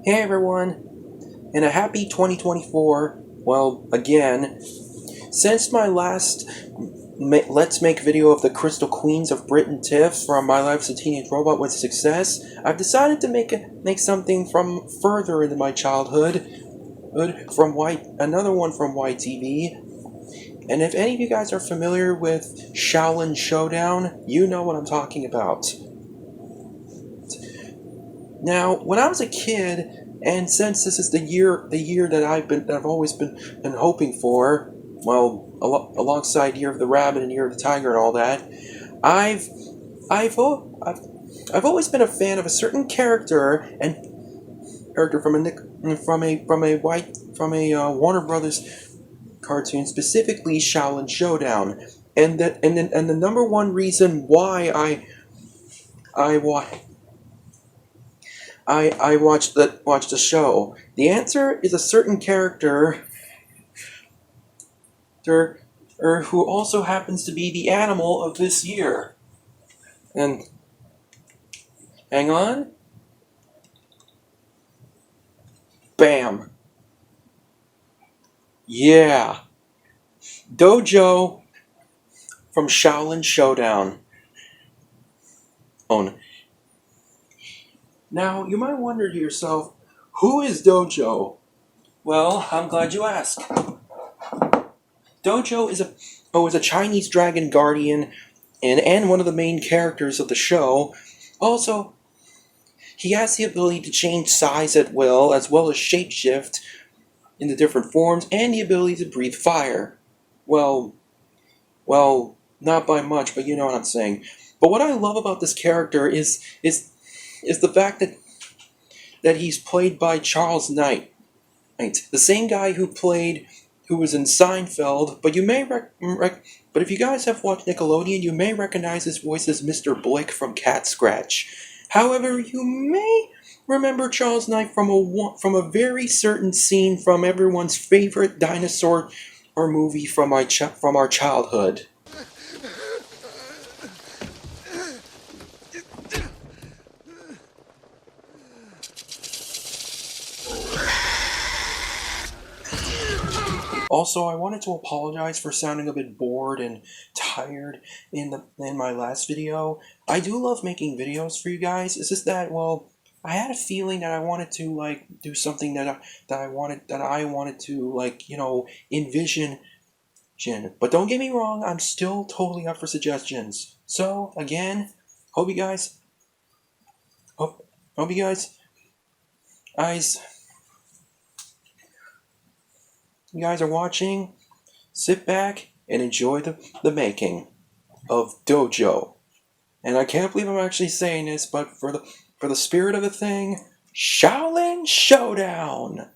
Hey everyone, and a happy 2024, well, again. Since my last Let's Make video of the Crystal Queens of Britain Tiff from My Life as a Teenage Robot with success, I've decided to make something from further into my childhood, another one from YTV. And if any of you guys are familiar with Shaolin Showdown, you know what I'm talking about. Now, when I was a kid, and since this is the year that I've always been hoping for, well, alongside Year of the Rabbit and Year of the Tiger and all that, I've always been a fan of a certain character from a Warner Brothers cartoon, specifically Shaolin Showdown, and the number one reason why I watched the show. The answer is a certain character who also happens to be the animal of this year. And hang on. Bam. Yeah. Dojo from Shaolin Showdown. Now, you might wonder to yourself, who is Dojo? Well, I'm glad you asked. Dojo is a Chinese dragon guardian and one of the main characters of the show. Also, he has the ability to change size at will, as well as shapeshift into different forms, and the ability to breathe fire. Well, not by much, but you know what I'm saying. But what I love about this character is the fact that he's played by Charles Knight, the same guy who was in Seinfeld. But you may but if you guys have watched Nickelodeon, you may recognize his voice as Mr. Blick from Cat Scratch. However, you may remember Charles Knight from a very certain scene from everyone's favorite dinosaur or movie from our childhood. Also, I wanted to apologize for sounding a bit bored and tired in my last video. I do love making videos for you guys. It's just that, well, I had a feeling that I wanted to do something that I wanted to envision. But don't get me wrong, I'm still totally up for suggestions. So again, hope you guys are watching. Sit back and enjoy the making of Dojo. And I can't believe I'm actually saying this, but for the spirit of the thing, Shaolin Showdown!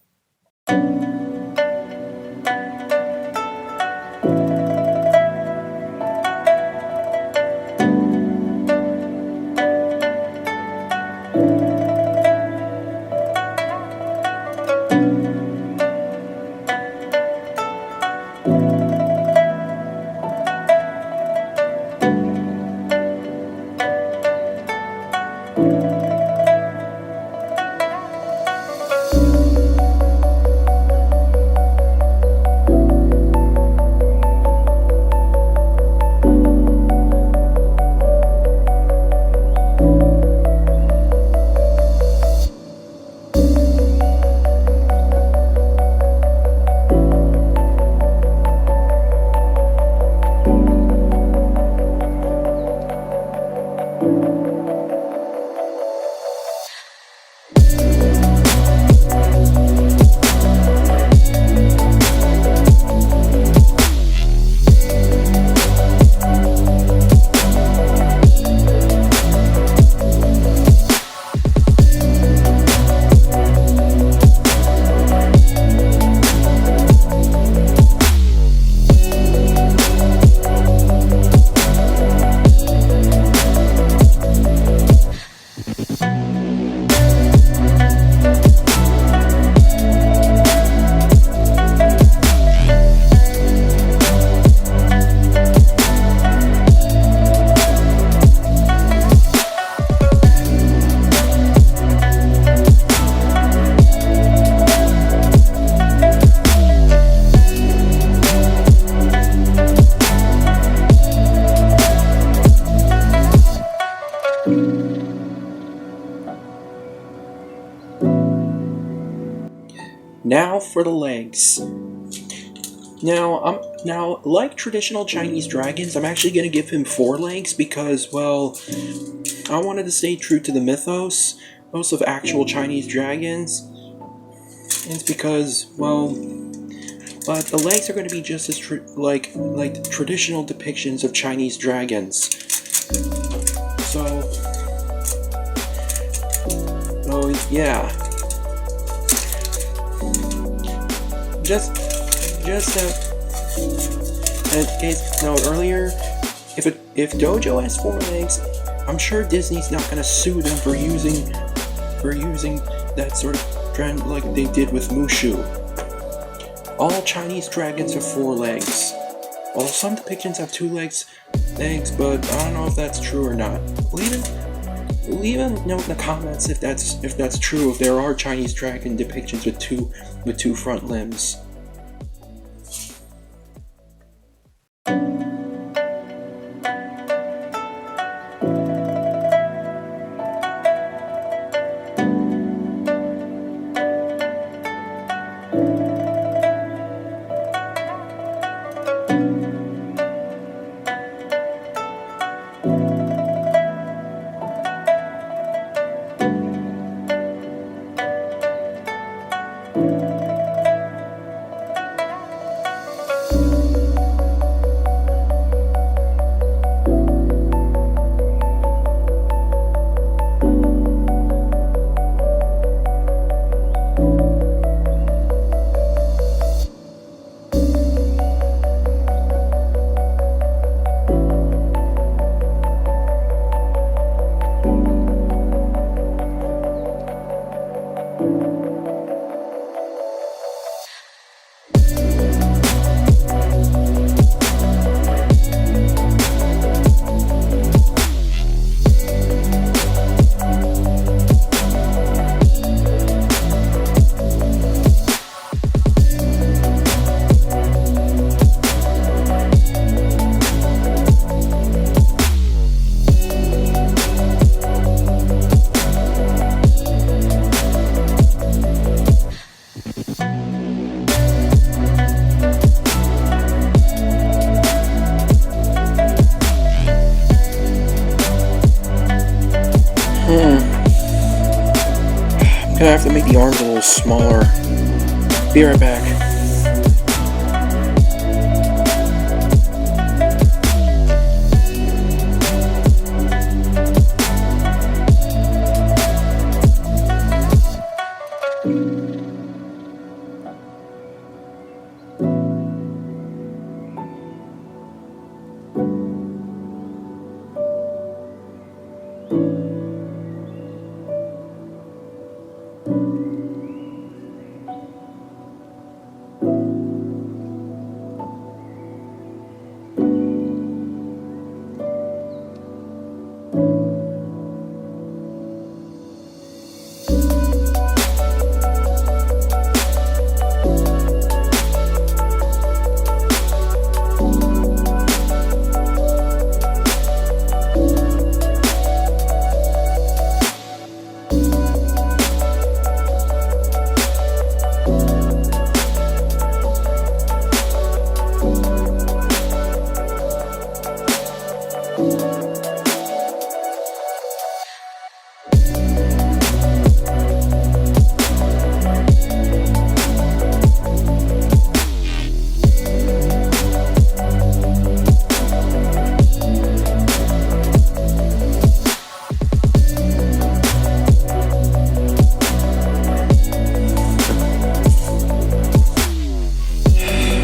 Now for the legs. Now, like traditional Chinese dragons, I'm actually going to give him 4 legs because, well, I wanted to stay true to the mythos of actual Chinese dragons. It's because, well, but the legs are going to be just as like the traditional depictions of Chinese dragons. So, oh yeah, just in case note earlier, if Dojo has 4 legs, I'm sure Disney's not going to sue them for using that sort of trend like they did with Mushu. All Chinese dragons have 4 legs. Although some depictions have 2 legs, but I don't know if that's true or not. Leave a note in the comments if that's true. If there are Chinese dragon depictions with two front limbs. I'm gonna have to make the arms a little smaller. Be right back.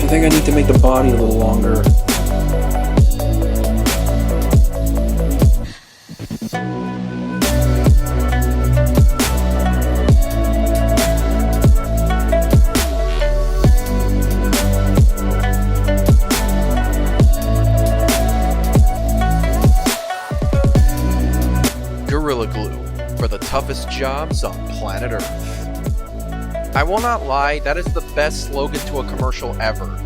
I think I need to make the body a little longer. Gorilla Glue for the toughest jobs on planet Earth. I will not lie, that is the best slogan to a commercial ever.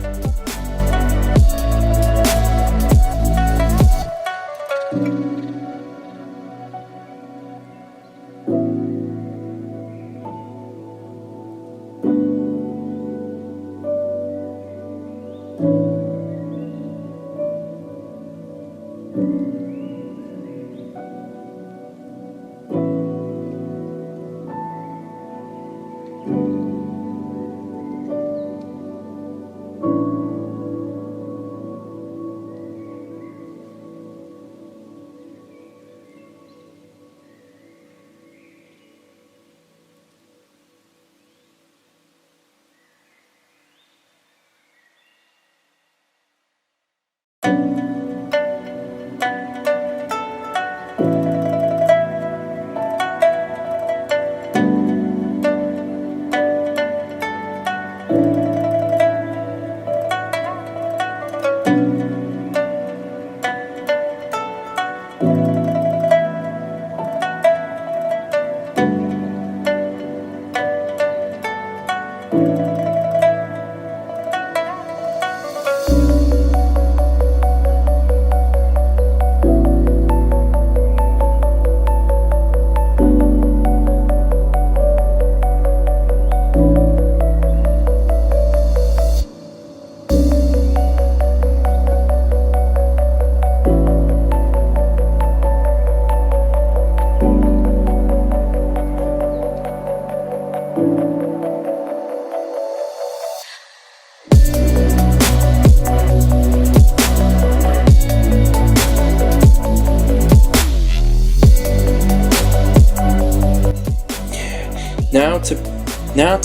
Now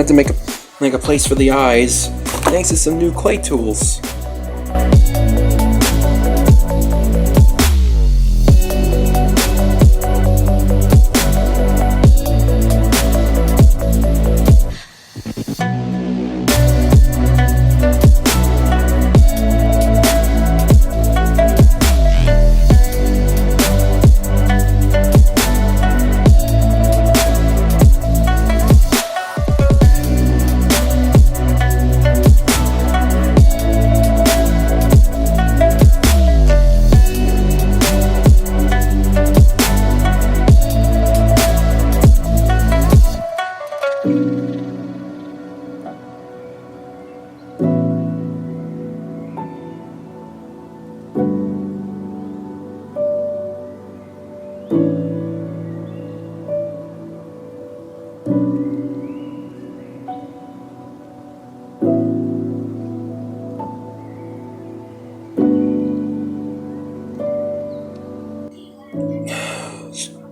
to make a place for the eyes, thanks to some new clay tools.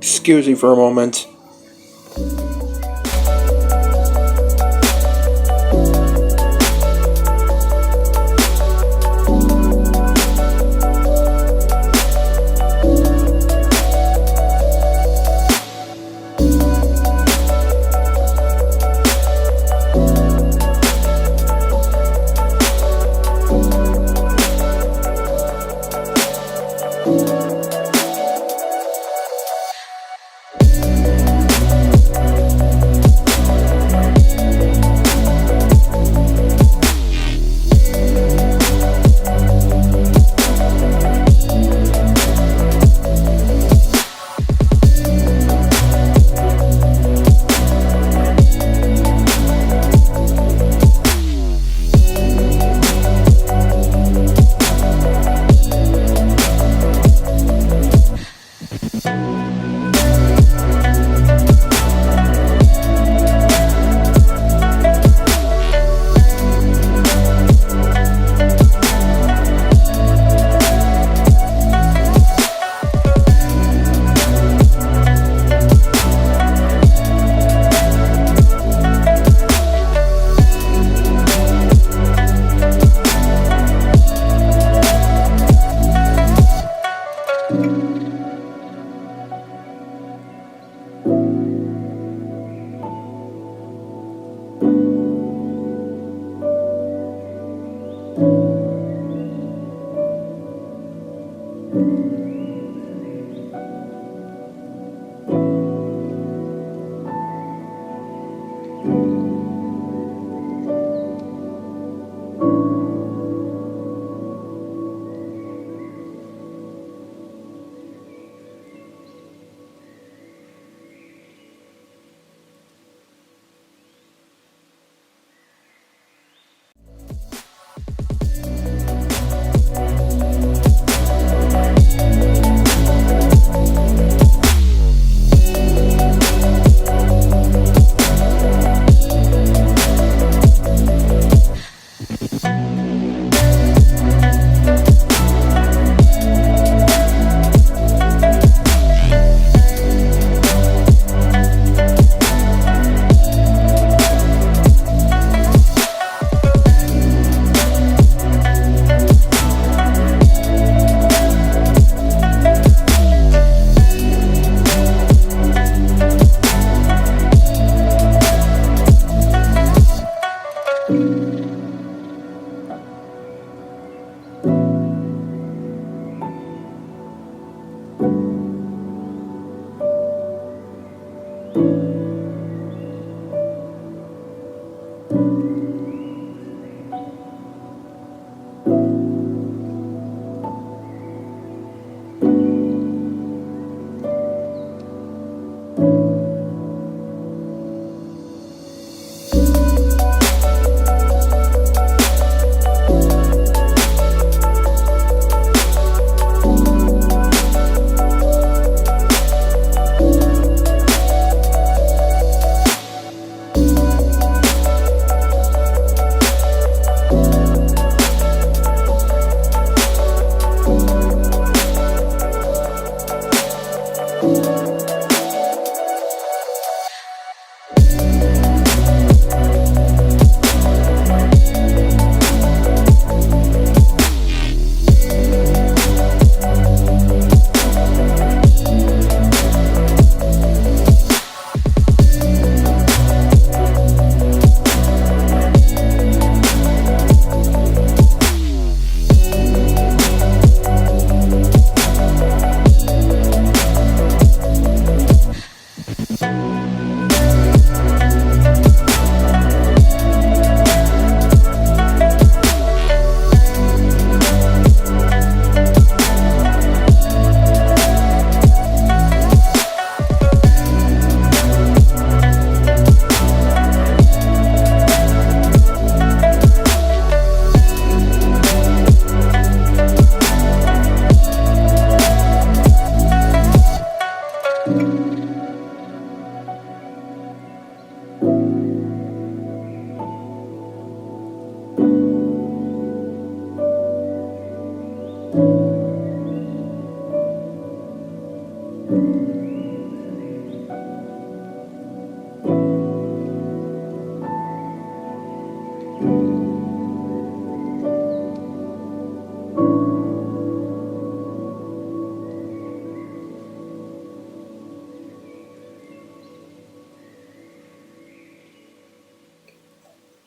Excuse me for a moment.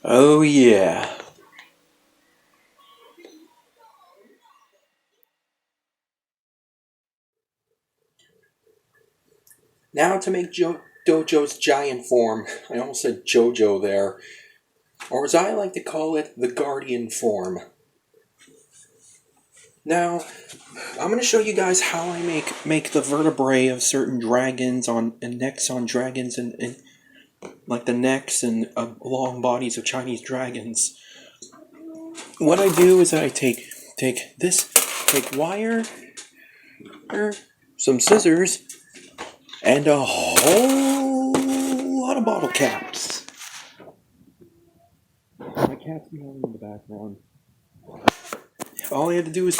Oh yeah. Now to make Dojo's giant form. I almost said Jojo there. Or as I like to call it, the Guardian form. Now, I'm going to show you guys how I make the vertebrae of certain dragons and necks on dragons and like the necks and long bodies of Chinese dragons. What I do is I take wire, some scissors, and a whole lot of bottle caps. My cat's meowing in the background. All I have to do is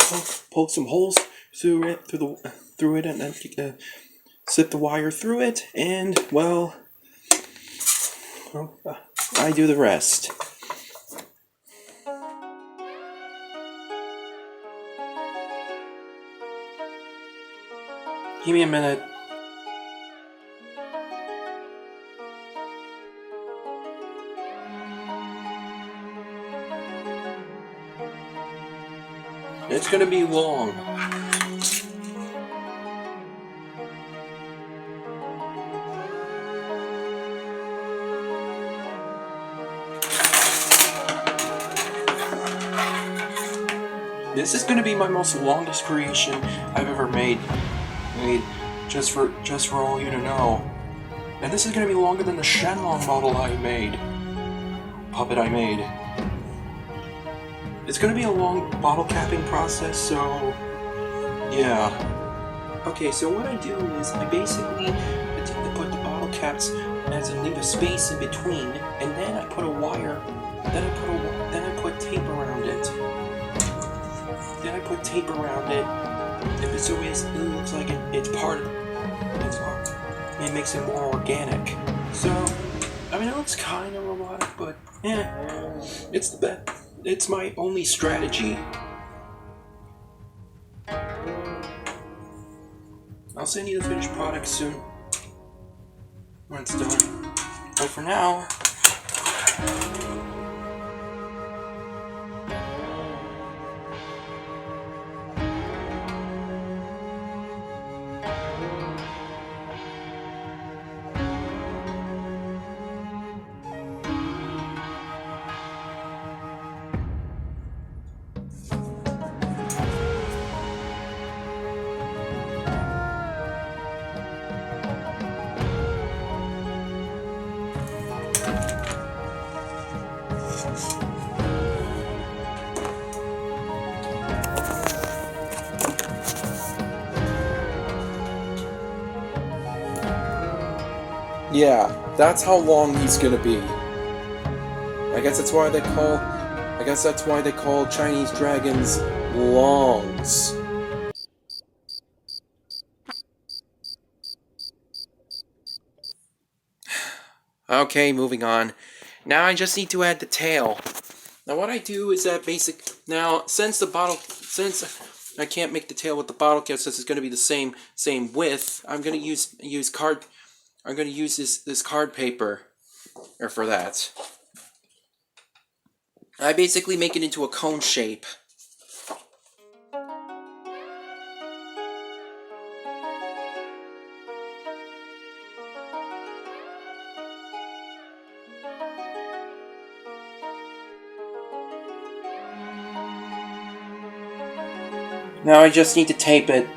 poke some holes through it, and then slip the wire through it, and well, I do the rest. Give me a minute. It's gonna be long. This is gonna be my most longest creation I've ever made. Just for all you to know. And this is gonna be longer than the Shenlong model puppet I made. It's gonna be a long bottle capping process, so yeah. Okay, so what I do is I basically put the bottle caps and leave a space in between, and then I put a wire. Then I put tape around it. So it looks like it's part. It makes it more organic. So, I mean, it looks kind of robotic, but it's the best. It's my only strategy. I'll send you the finished product soon when it's done. But for now, yeah, that's how long he's gonna be. I guess that's why they call Chinese dragons longs. Okay, moving on. Now I just need to add the tail. Now what I do is that since I can't make the tail with the bottle cap, since it's going to be the same width, I'm going to use this card paper for that. I basically make it into a cone shape. Now I just need to tape it.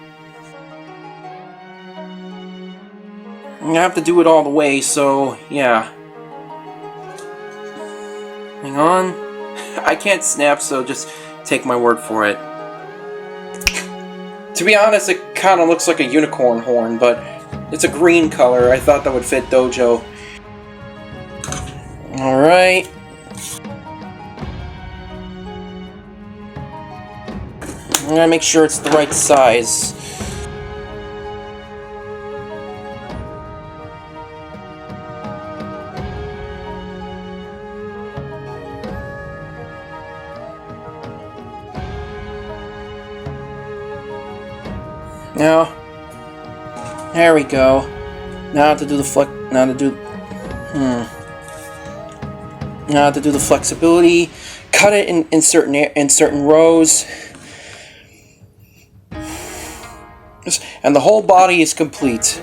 I have to do it all the way, so yeah. Hang on. I can't snap, so just take my word for it. To be honest, it kind of looks like a unicorn horn, but it's a green color. I thought that would fit Dojo. Alright. I'm gonna make sure it's the right size. Now, there we go. Now to do the to do the flexibility. Cut it in certain rows, and the whole body is complete.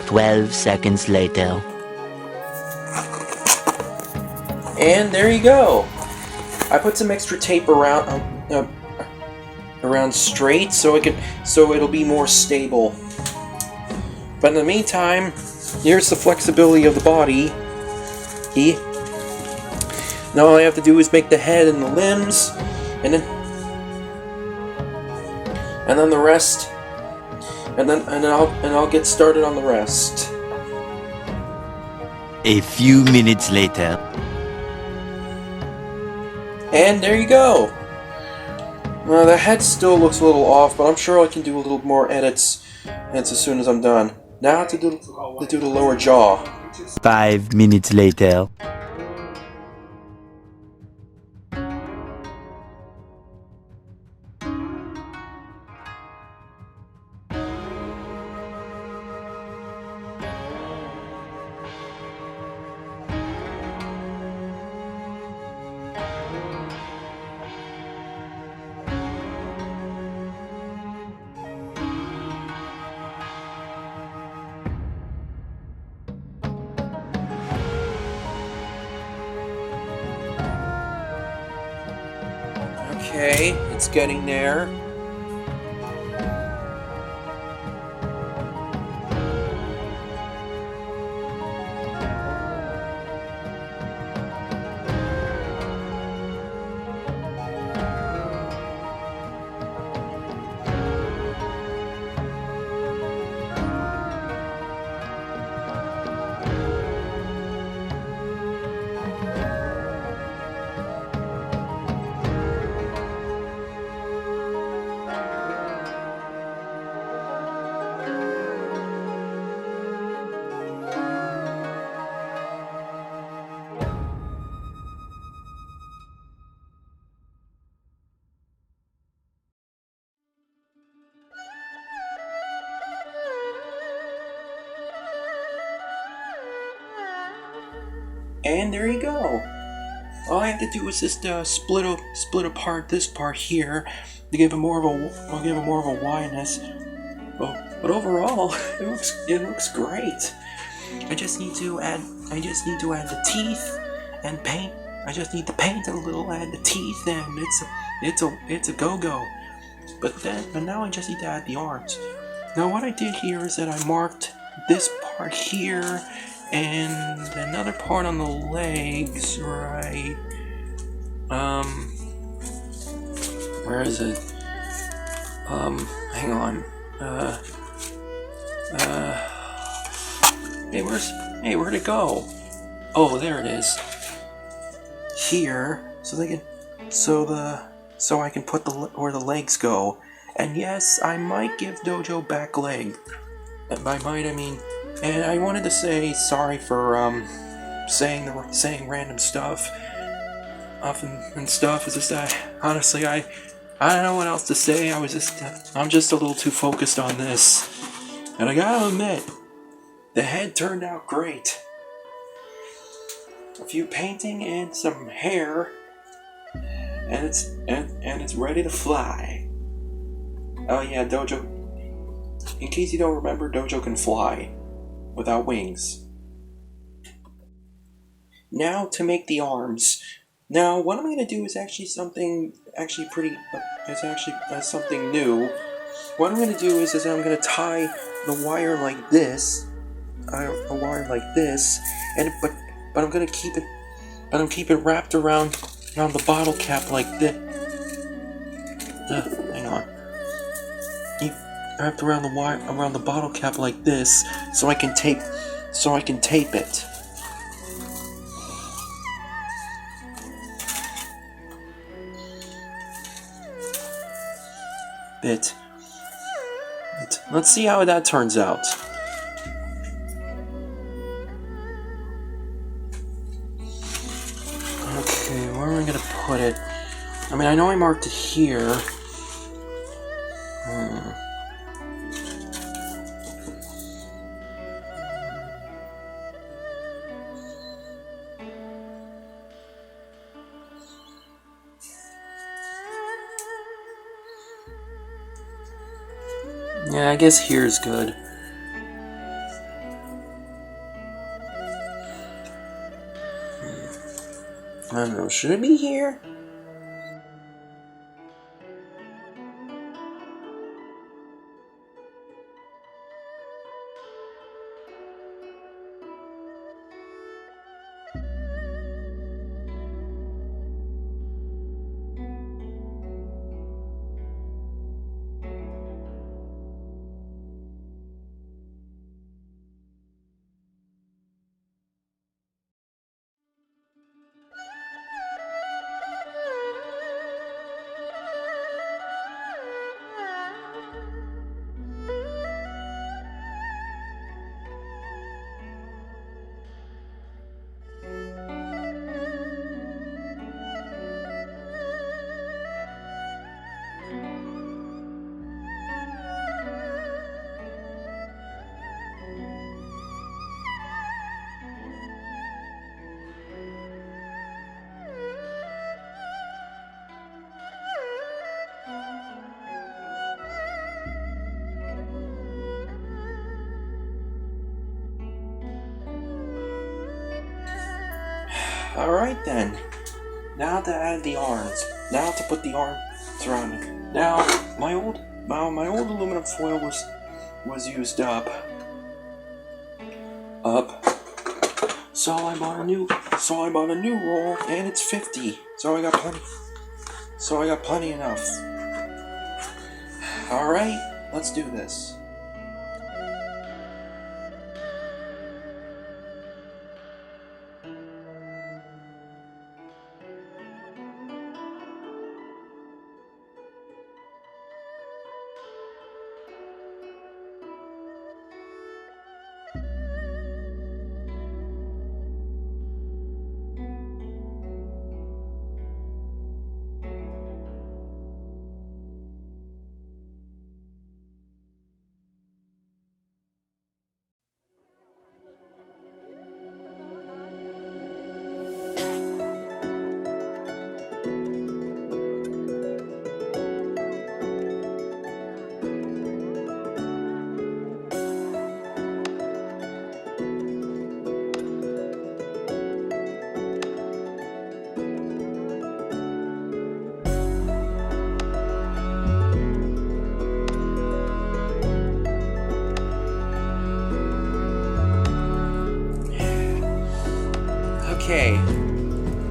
"12 seconds later." And there you go. I put some extra tape around straight so it'll be more stable. But in the meantime, here's the flexibility of the body. Now all I have to do is make the head and the limbs, and then the rest, and then I'll get started on the rest. A few minutes later. And there you go. Well, the head still looks a little off, but I'm sure I can do a little more edits as soon as I'm done. Now to do the lower jaw. 5 minutes later. Okay, it's getting there. And there you go. All I have to do is just split apart this part here to give it more of a wideness. But overall, it looks great. I just need to add the teeth and paint. I just need to paint a little, add the teeth, and it's a go-go. But now I just need to add the arms. Now what I did here is that I marked this part here and another part on the legs, right? Where is it? Hang on. where'd it go? Oh, there it is. Here, so I can put where the legs go. And yes, I might give Dojo back leg. And by might I mean, and I wanted to say sorry for saying random stuff, and stuff. It's just that honestly I don't know what else to say. I'm just a little too focused on this, and I gotta admit, the head turned out great. A few painting and some hair, and it's ready to fly. Oh yeah, Dojo. In case you don't remember, Dojo can fly without wings. Now to make the arms. Now what I'm going to do is something new. What I'm going to do is I'm going to tie the wire like this, but I'm going to keep it wrapped around the bottle cap like this. Hang on. Wrapped around the bottle cap like this, so I can tape it. Let's see how that turns out. Okay, where am I gonna put it? I mean, I know I marked it here. Yeah, I guess here's good. I don't know, should it be here? Alright then. Now to add the arms. Now to put the arms around it. Now, my old aluminum foil was used up. So I bought a new roll, and it's 50. So I got plenty enough. Alright, let's do this. Okay,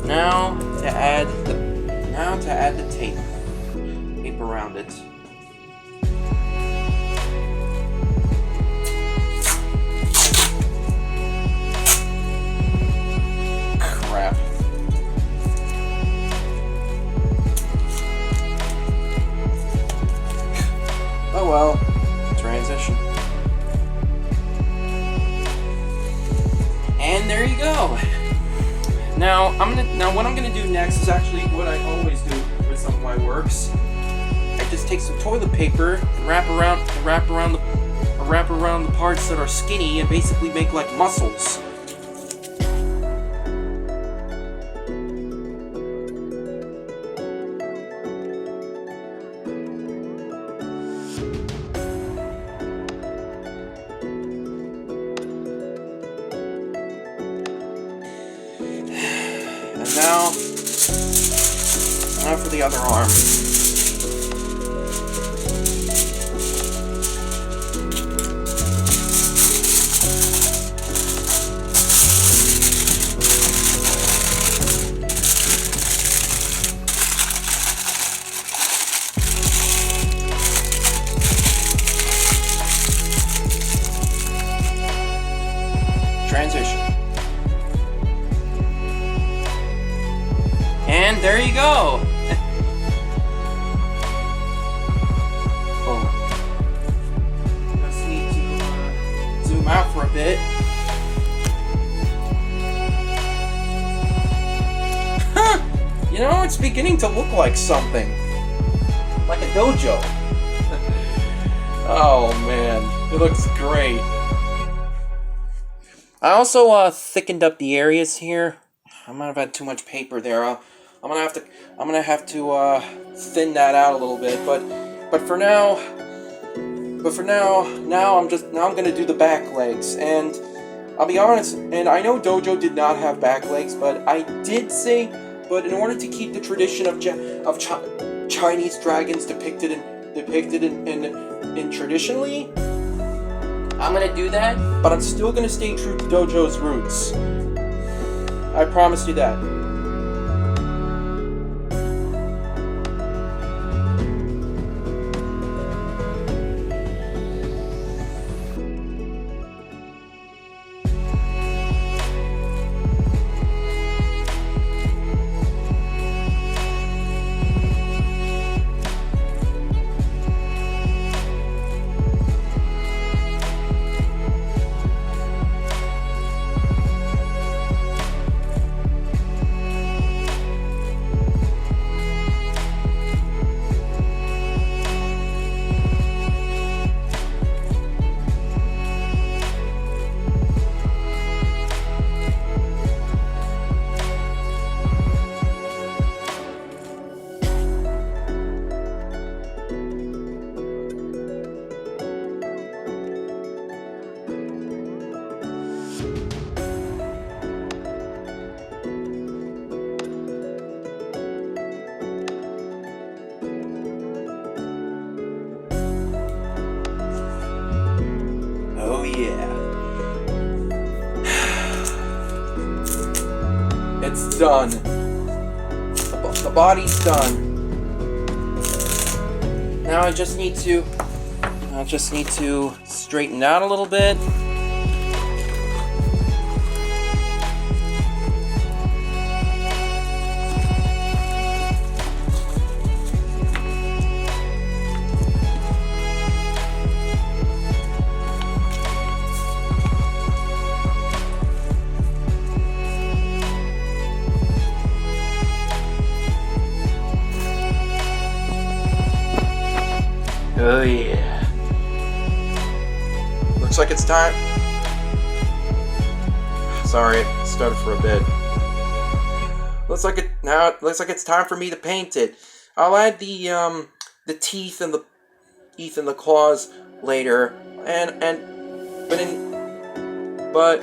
now to add the tape around it. transition. And there you go. Now what I'm gonna do next is actually what I always do with some of my works. I just take some toilet paper and wrap around the parts that are skinny and basically make like muscles. Now for the other arm. Transition. And there you go! Oh. Just need to zoom out for a bit. You know, it's beginning to look like something. Like a dojo. Oh man, it looks great. I also thickened up the areas here. I might have had too much paper there. I'm gonna have to thin that out a little bit. But for now, I'm gonna do the back legs. And I'll be honest. And I know Dojo did not have back legs, but I did say. But in order to keep the tradition of Chinese dragons depicted in traditionally, I'm gonna do that. But I'm still gonna stay true to Dojo's roots. I promise you that. It's done. The body's done. Now I just need to straighten out a little bit. Oh yeah. Looks like it's time. Sorry, it started for a bit. Looks like it's time for me to paint it. I'll add the teeth and the claws later. But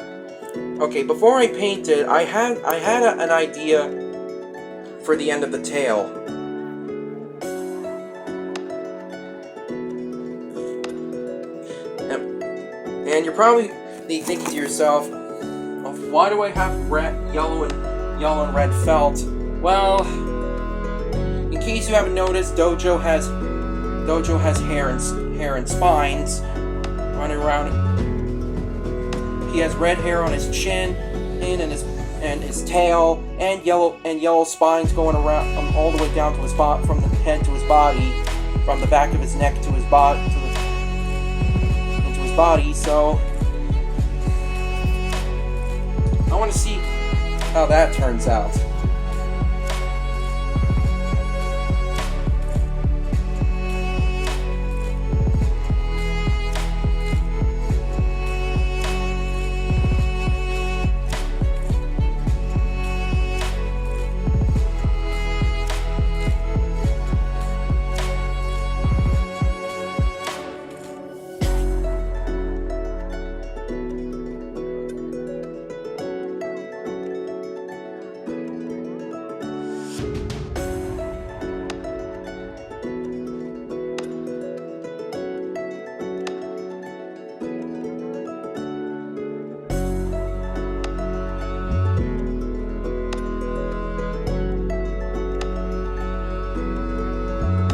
okay, before I paint it, I had an idea for the end of the tail. And you're probably thinking to yourself, why do I have yellow and red felt? Well, in case you haven't noticed, Dojo has hair and spines running around. He has red hair on his chin and his tail, and yellow spines going around all the way down to his from the head to his body, from the back of his neck to his body. body, so I want to see how that turns out.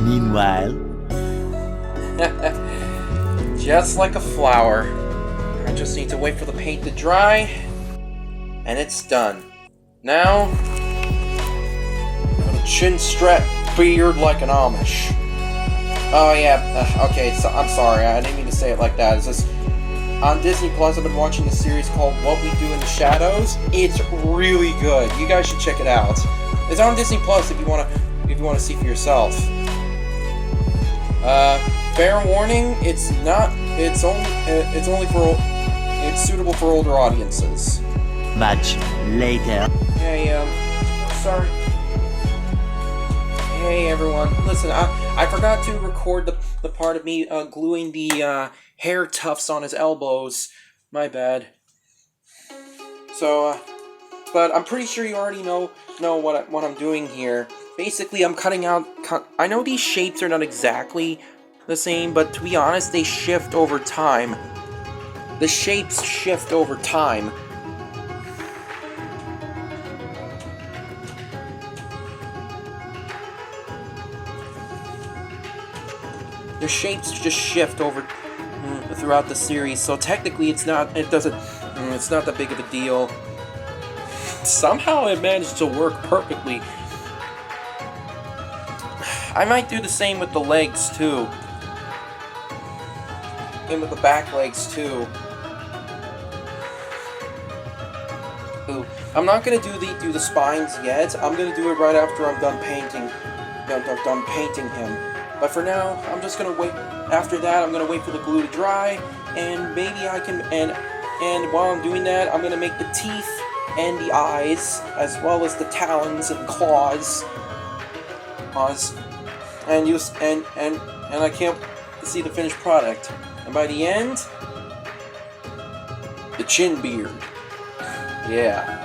Meanwhile, Just like a flower. I just need to wait for the paint to dry, and it's done. Now, for the chin strap beard like an Amish. Oh yeah, okay, so I'm sorry, I didn't mean to say it like that. It's just, on Disney Plus, I've been watching a series called What We Do in the Shadows. It's really good. You guys should check it out. It's on Disney Plus if you want to see for yourself. Fair warning, it's suitable for older audiences. much later. Hey, sorry. Hey everyone, listen, I forgot to record the part of me gluing the hair tufts on his elbows. My bad. So, but I'm pretty sure you already know what I'm doing here. Basically, I'm cutting out. I know these shapes are not exactly the same, but to be honest, they shift over time. The shapes shift over time. The shapes just shift over throughout the series, so technically it's not that big of a deal. Somehow it managed to work perfectly. I might do the same with the legs too. And with the back legs too. Ooh. I'm not gonna do the spines yet. I'm gonna do it right after I'm done painting. Done painting him. But for now, I'm just gonna wait. After that, I'm gonna wait for the glue to dry, and maybe I can. And while I'm doing that, I'm gonna make the teeth and the eyes, as well as the talons and claws. And I can't see the finished product. And by the end, the chin beard. Yeah.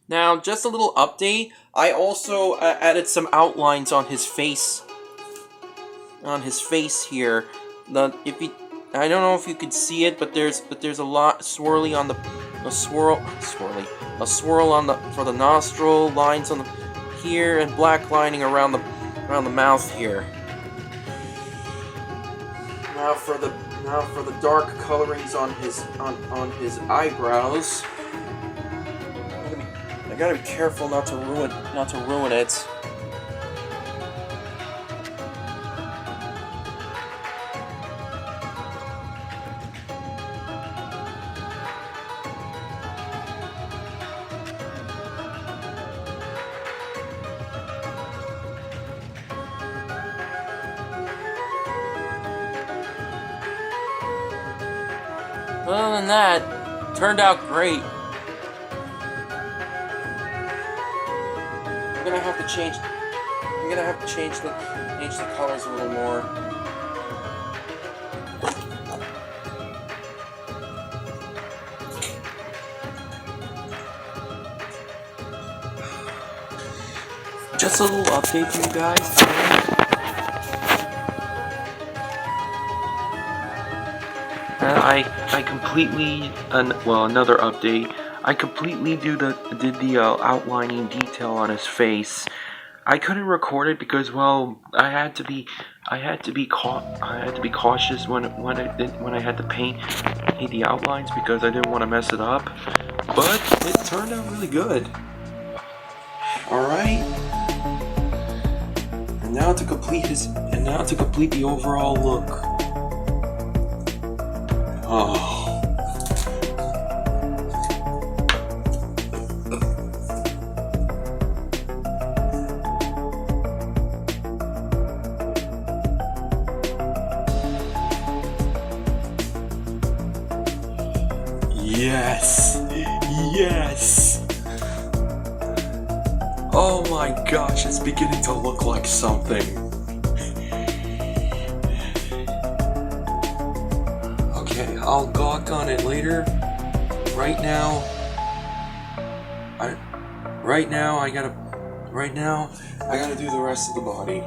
Now, just a little update. I also added some outlines on his face. On his face here. I don't know if you could see it, but there's a lot swirly on a swirl on the for the nostril, lines on the here, and black lining around the mouth here. Now for the dark colorings on his eyebrows. I gotta be careful not to ruin it. Other than that, turned out great. I'm gonna have to change the colors a little more. Just a little update for you guys. I completely another update. I completely did the outlining detail on his face. I couldn't record it because I had to be cautious when I had to paint the outlines because I didn't want to mess it up. But it turned out really good. All right. And now to complete the overall look. Oh. Yes! Oh my gosh, it's beginning to look like something. Okay, I'll gawk on it later. Right now, I gotta do the rest of the body.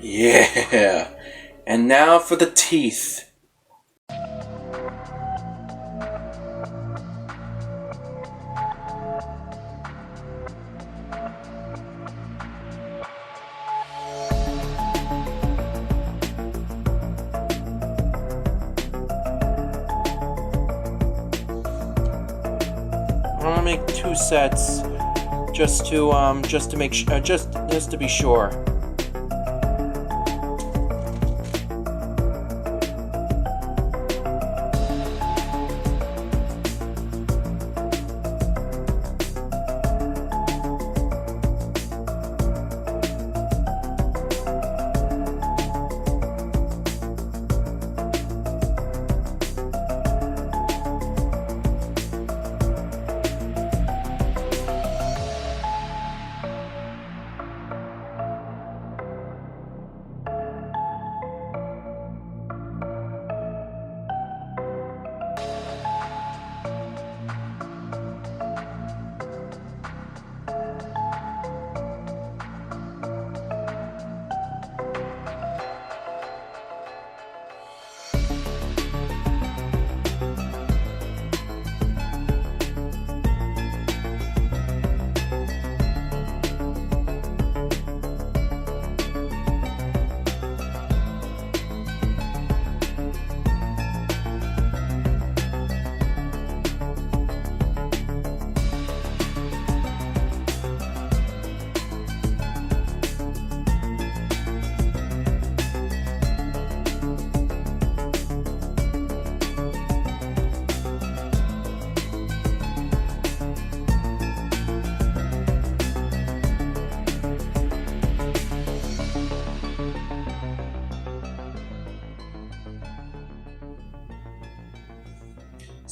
Yeah, and now for the teeth. I'm gonna make 2 sets, just to make just to be sure.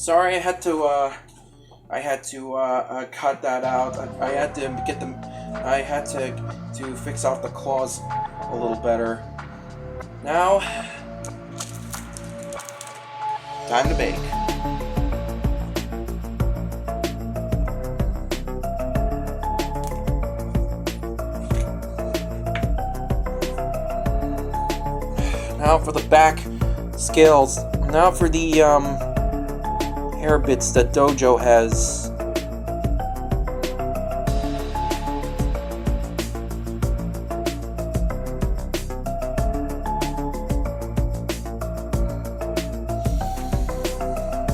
Sorry, I had to cut that out. I had to get them. I had to fix off the claws a little better. Now, time to bake. Now for the back scales. Now for the hair bits that Dojo has.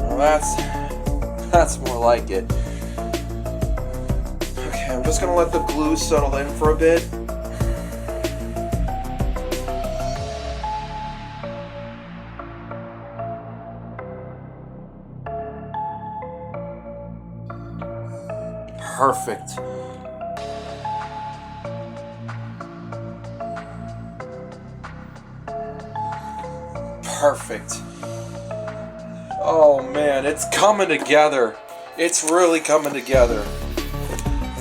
Well, that's more like it. Okay, I'm just gonna let the glue settle in for a bit. Perfect. Perfect. Oh man, it's coming together. It's really coming together.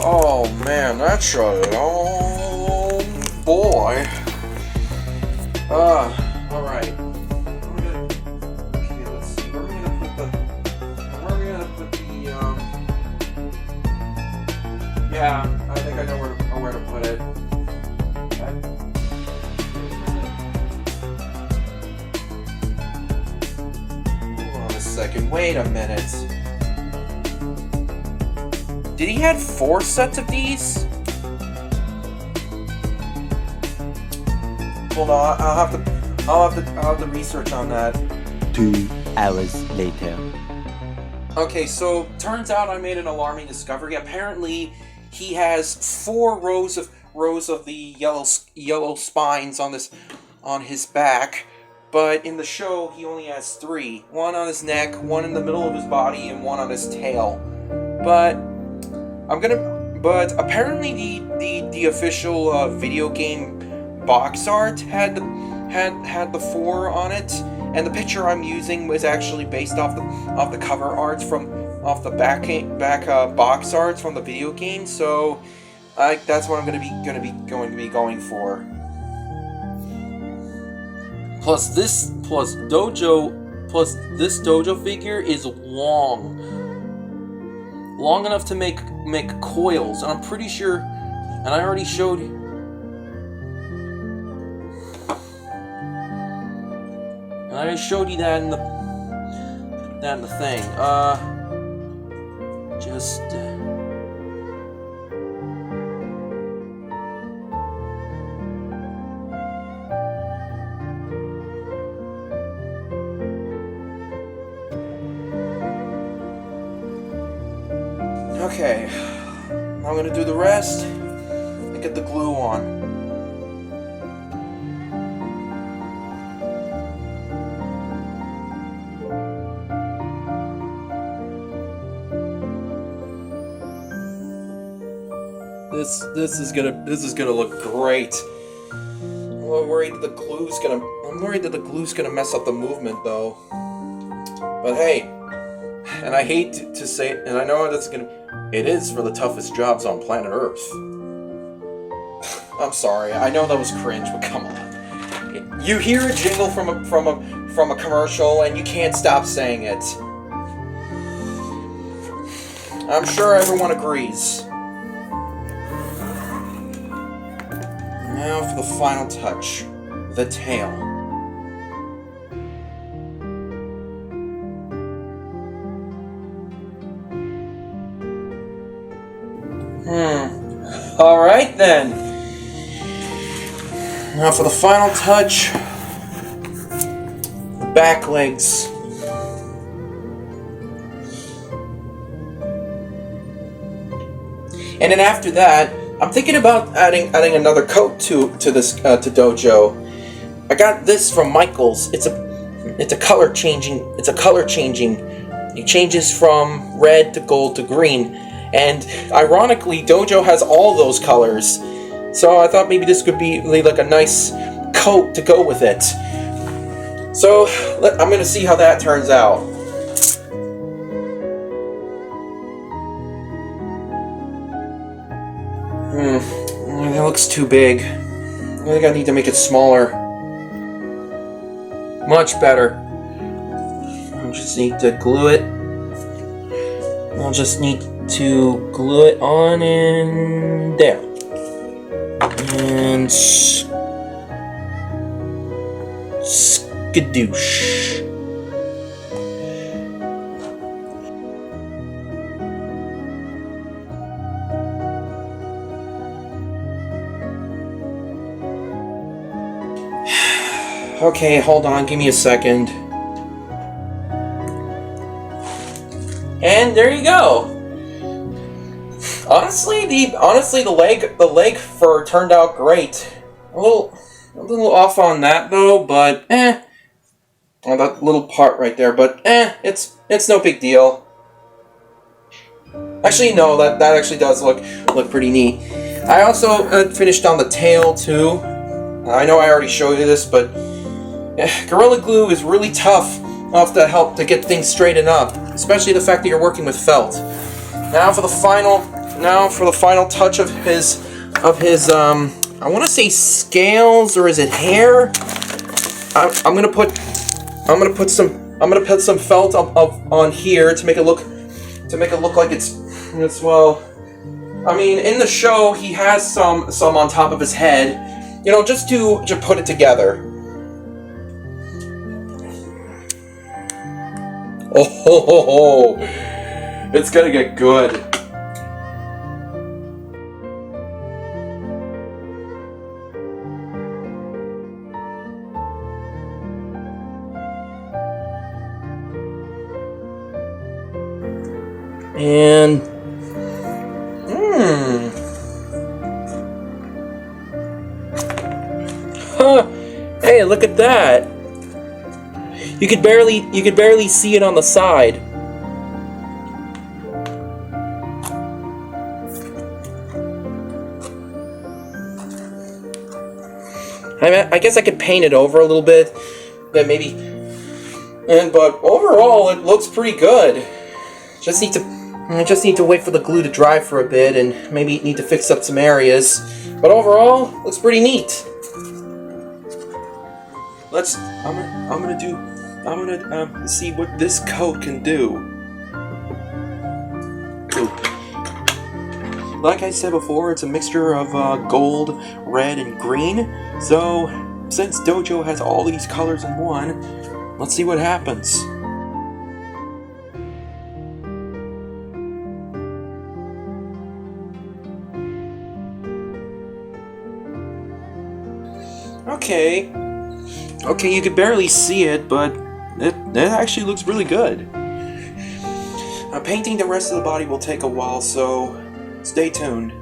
Oh man, that's right. Oh boy. Alright. Okay, let's see. Where are we gonna put the yeah, I think I know where to put it. Hold on a second. Wait a minute. Did he have 4 sets of these? Hold on. I'll have to research on that. 2 hours later. Okay, so turns out I made an alarming discovery. Apparently, he has 4 rows of the yellow spines on his back, but in the show he only has 3. 1 on his neck, 1 in the middle of his body, and 1 on his tail. But apparently the official video game box art had the 4 on it, and the picture I'm using was actually based off the cover arts off the back box arts from the video game. So that's what I'm going to be going for. Plus this Dojo figure is long enough to make coils, and I'm pretty sure, and I already showed you. And I already showed you that in the thing. Just okay. I'm gonna do the rest and get the glue on. This is gonna look great. I'm worried that the glue's gonna mess up the movement though. But hey, and I hate to say it, and I know it is for the toughest jobs on planet Earth. I'm sorry, I know that was cringe, but come on. You hear a jingle from a commercial and you can't stop saying it. I'm sure everyone agrees. Now for the final touch, the tail. Alright then. Now for the final touch, the back legs. And then after that, I'm thinking about adding another coat to Dojo. I got this from Michaels. It's a color changing. It changes from red to gold to green, and ironically, Dojo has all those colors. So I thought maybe this could be like a nice coat to go with it. So I'm gonna see how that turns out. It looks too big. I think I need to make it smaller. Much better. I just need to glue it. I'll just need to glue it on in there. And skadoosh. Okay, hold on, give me a second. And there you go. Honestly, the leg fur turned out great. A little off on that though, but on that little part right there, but it's no big deal. Actually, no, that actually does look pretty neat. I also finished on the tail too. I know I already showed you this, but Gorilla Glue is really tough to help to get things straightened up, especially the fact that you're working with felt. Now for the final touch of his I want to say scales, or is it hair? I'm gonna put some felt up on here to make it look like it's well. I mean, in the show he has some on top of his head, just to put it together. Oh, it's gonna get good. And hey, look at that. You could barely see it on the side. I guess I could paint it over a little bit, but but overall it looks pretty good. I just need to wait for the glue to dry for a bit, and maybe need to fix up some areas. But overall, looks pretty neat. I'm gonna see what this coat can do. Ooh. Like I said before, it's a mixture of gold, red, and green. So, since Dojo has all these colors in one, let's see what happens. Okay, you could barely see it, but it actually looks really good. Painting the rest of the body will take a while, so stay tuned.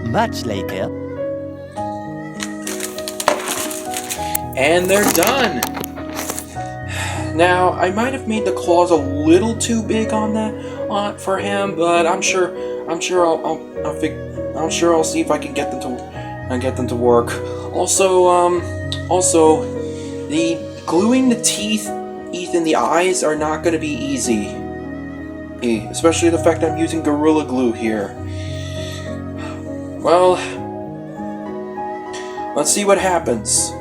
Much later. And they're done. Now, I might have made the claws a little too big for him, but I'm sure I'll see if I can get them to work. Also, the gluing the teeth in the eyes are not going to be easy, especially the fact I'm using Gorilla Glue here. Well, let's see what happens.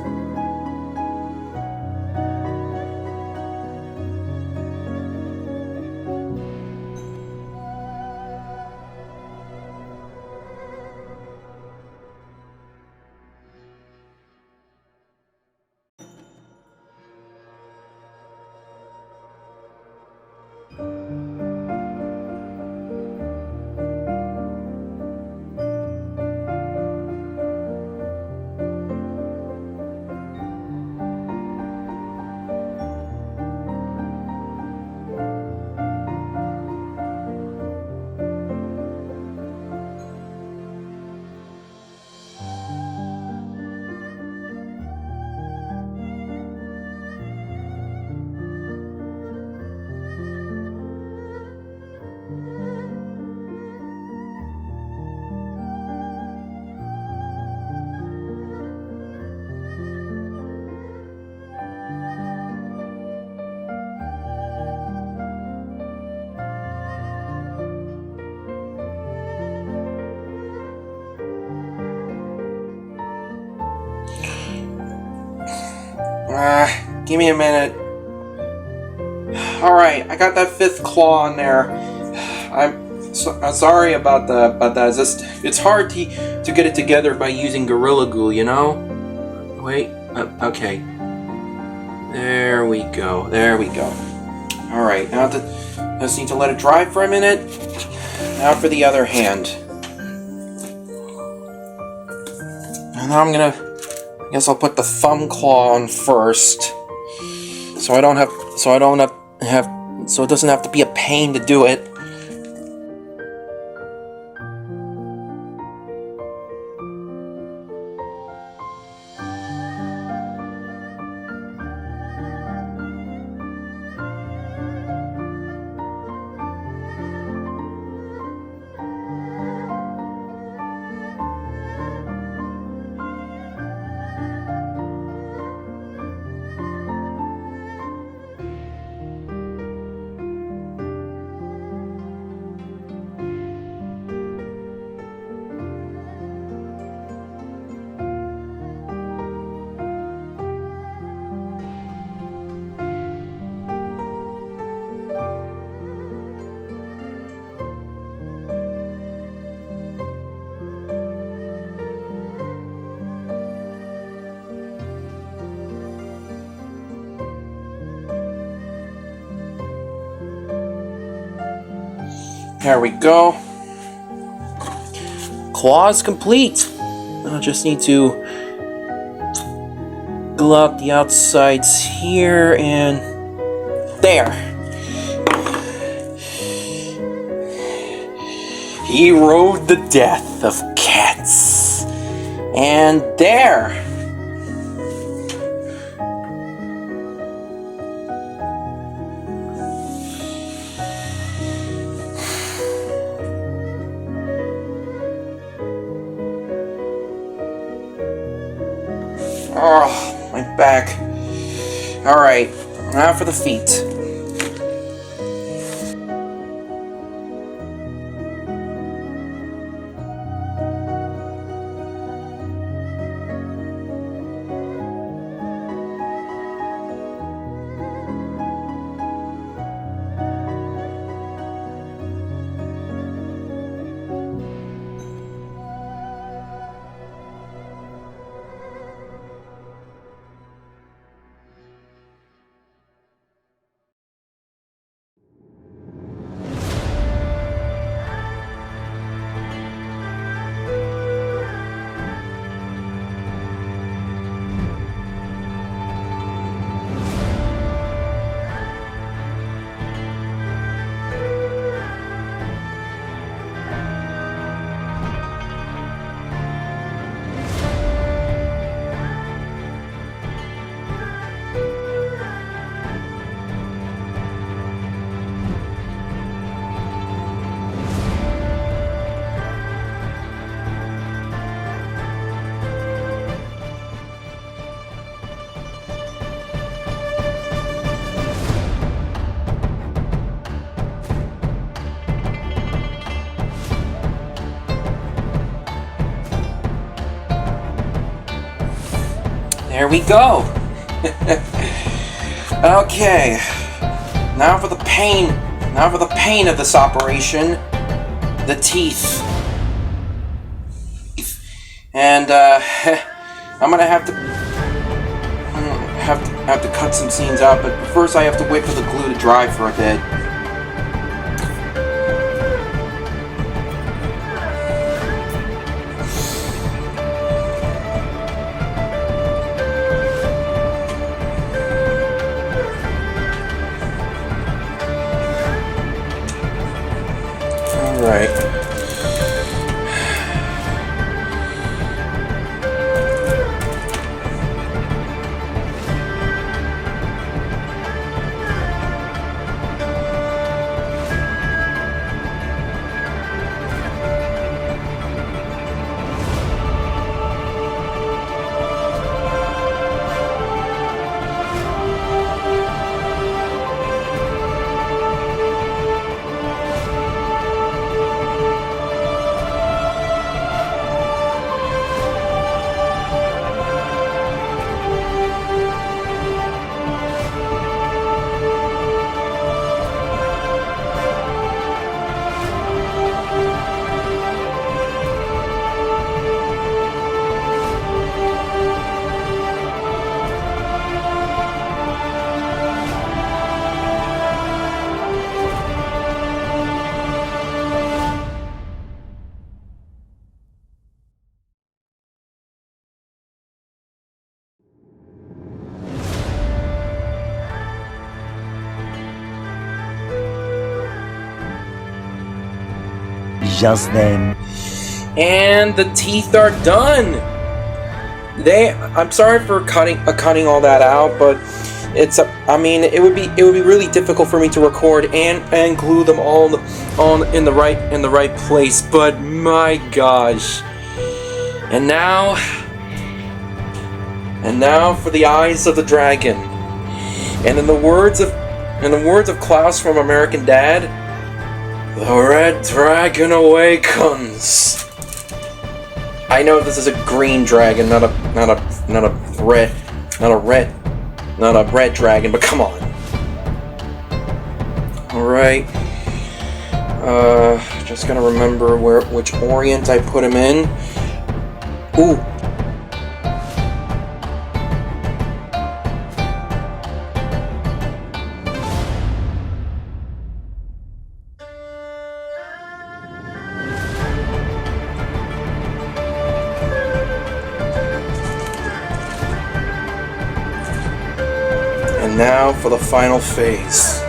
Give me a minute. Alright, I got that 5th claw in there. I'm sorry about that. It's hard to get it together by using Gorilla Glue, you know? Wait, okay. There we go. Alright, now I just need to let it dry for a minute. Now for the other hand. And now I guess I'll put the thumb claw on first. So it doesn't have to be a pain to do it. There we go. Claw's complete. I just need to glue out the outsides here and there. He rode the death of cats. And there. Oh, my back. Alright, now for the feet. There we go. Okay. Now for the pain. Now for the pain of this operation. The teeth. And I'm gonna have to cut some scenes out, but first I have to wait for the glue to dry for a bit. Right. Just then, And the teeth are done. I'm sorry for cutting all that out, but it would be really difficult for me to record and glue them all in the right place. But my gosh. And now for the eyes of the dragon. And in the words of Klaus from American Dad, the red dragon awakens. I know this is a green dragon, not a red dragon, but come on. Alright. Just gonna remember which orient I put him in. Ooh. And now for the final phase.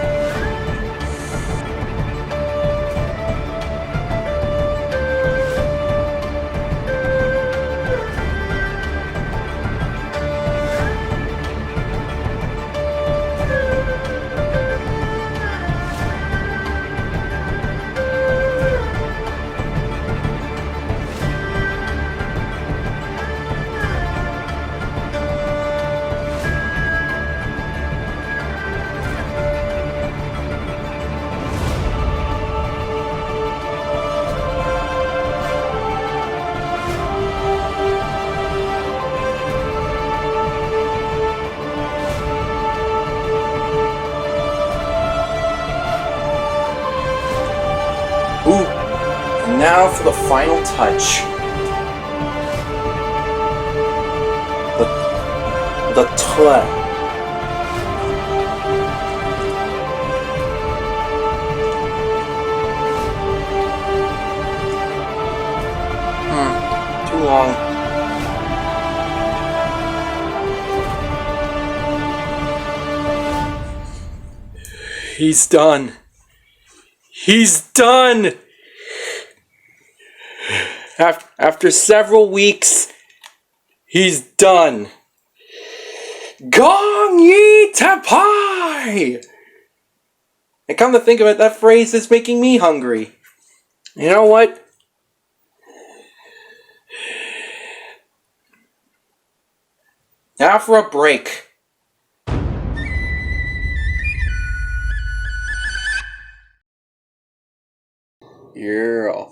Ooh, and now for the final touch. The tla. Too long. He's done. He's done! After several weeks, he's done. Gong Yi Tapai! And come to think of it, that phrase is making me hungry. You know what? Now for a break. Yeah.